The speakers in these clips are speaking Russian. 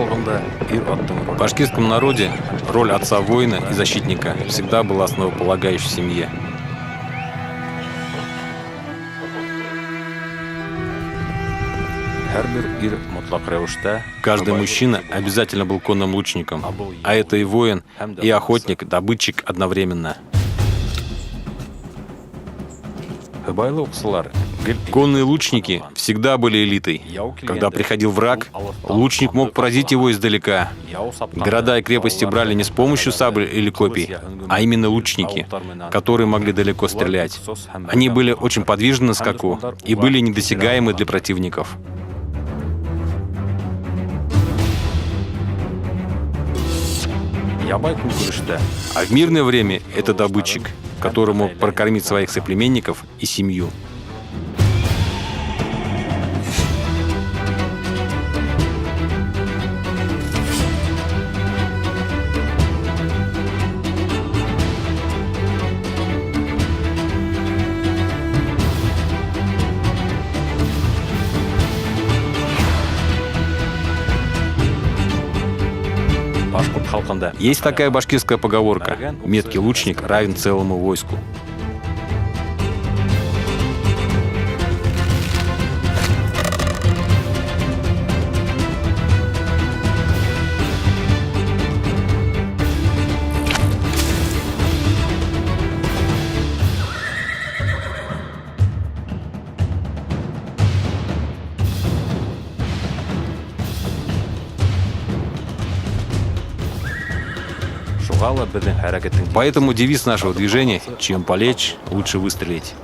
В башкирском народе роль отца воина и защитника всегда была основополагающей в семье. Каждый мужчина обязательно был конным лучником, а это и воин, и охотник, добытчик одновременно. Конные лучники всегда были элитой. Когда приходил враг, лучник мог поразить его издалека. Города и крепости брали не с помощью сабель или копий, а именно лучники, которые могли далеко стрелять. Они были очень подвижны на скаку и были недосягаемы для противников. А в мирное время это добытчик, который мог прокормить своих соплеменников и семью. Есть такая башкирская поговорка: меткий лучник равен целому войску. Поэтому девиз нашего движения: чем полечь, лучше выстрелить.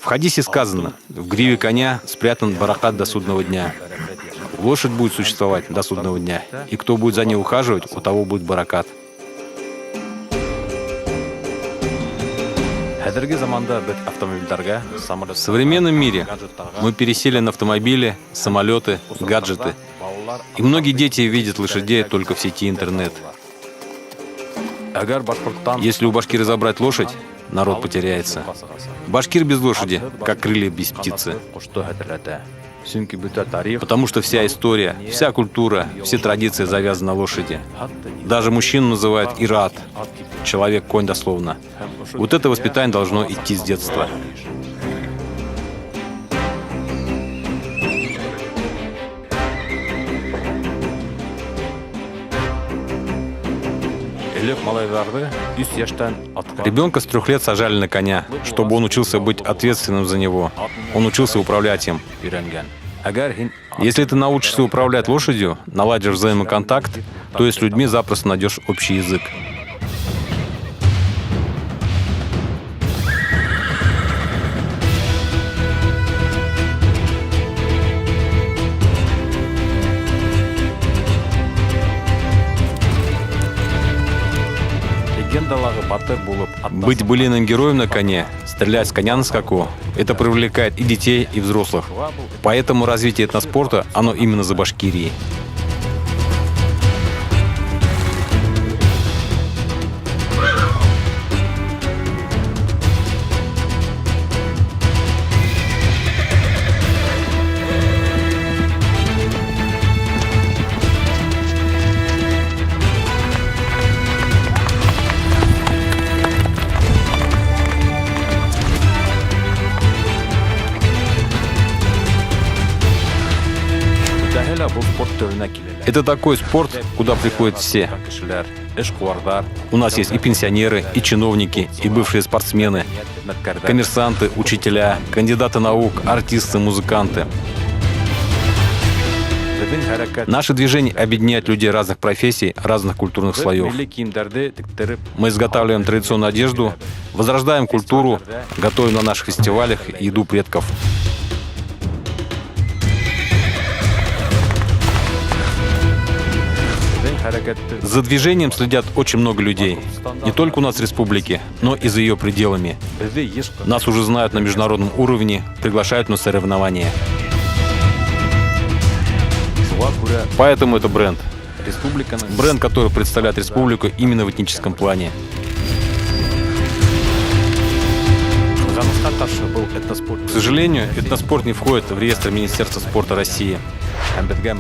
В хадисе сказано: в гриве коня спрятан баракат до судного дня. Лошадь будет существовать до судного дня, и кто будет за ней ухаживать, у того будет баракат. В современном мире мы пересели на автомобили, самолеты, гаджеты, и многие дети видят лошадей только в сети интернет. Если у башкира забрать лошадь, народ потеряется. Башкир без лошади, как крылья без птицы. Потому что вся история, вся культура, все традиции завязаны на лошади. Даже мужчину называют ират, человек-конь дословно. Вот это воспитание должно идти с детства. Ребенка с 3 лет сажали на коня, чтобы он учился быть ответственным за него. Он учился управлять им. Если ты научишься управлять лошадью, наладишь взаимоконтакт, то и с людьми запросто найдешь общий язык. Быть былиным героем на коне, стрелять с коня на скаку — это привлекает и детей, и взрослых. Поэтому развитие этноспорта, оно именно за Башкирией. Это такой спорт, куда приходят все. У нас есть и пенсионеры, и чиновники, и бывшие спортсмены, коммерсанты, учителя, кандидаты наук, артисты, музыканты. Наше движение объединяет людей разных профессий, разных культурных слоев. Мы изготавливаем традиционную одежду, возрождаем культуру, готовим на наших фестивалях еду предков. За движением следят очень много людей. Не только у нас в республике, но и за ее пределами. Нас уже знают на международном уровне, приглашают на соревнования. Поэтому это бренд. Бренд, который представляет республику именно в этническом плане. К сожалению, этноспорт не входит в реестр Министерства спорта России,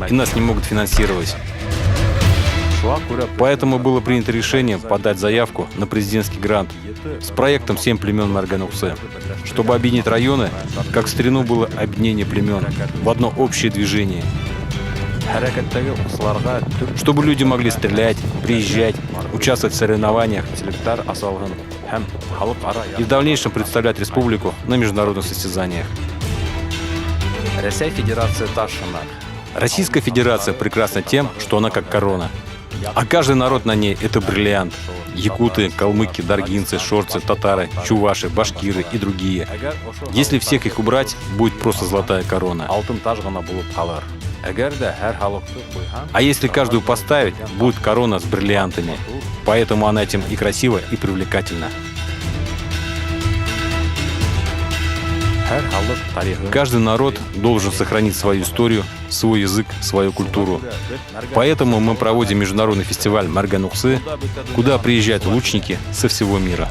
и нас не могут финансировать. Поэтому было принято решение подать заявку на президентский грант с проектом «7 племен Марган Уксы», чтобы объединить районы, как в старину было объединение племен, в одно общее движение. Чтобы люди могли стрелять, приезжать, участвовать в соревнованиях и в дальнейшем представлять республику на международных состязаниях. Российская Федерация прекрасна тем, что она как корона. А каждый народ на ней — это бриллиант. Якуты, калмыки, даргинцы, шорцы, татары, чуваши, башкиры и другие. Если всех их убрать, будет просто золотая корона. А если каждую поставить, будет корона с бриллиантами. Поэтому она этим и красива, и привлекательна. Каждый народ должен сохранить свою историю, свой язык, свою культуру. Поэтому мы проводим международный фестиваль Марган Уксы, куда приезжают лучники со всего мира.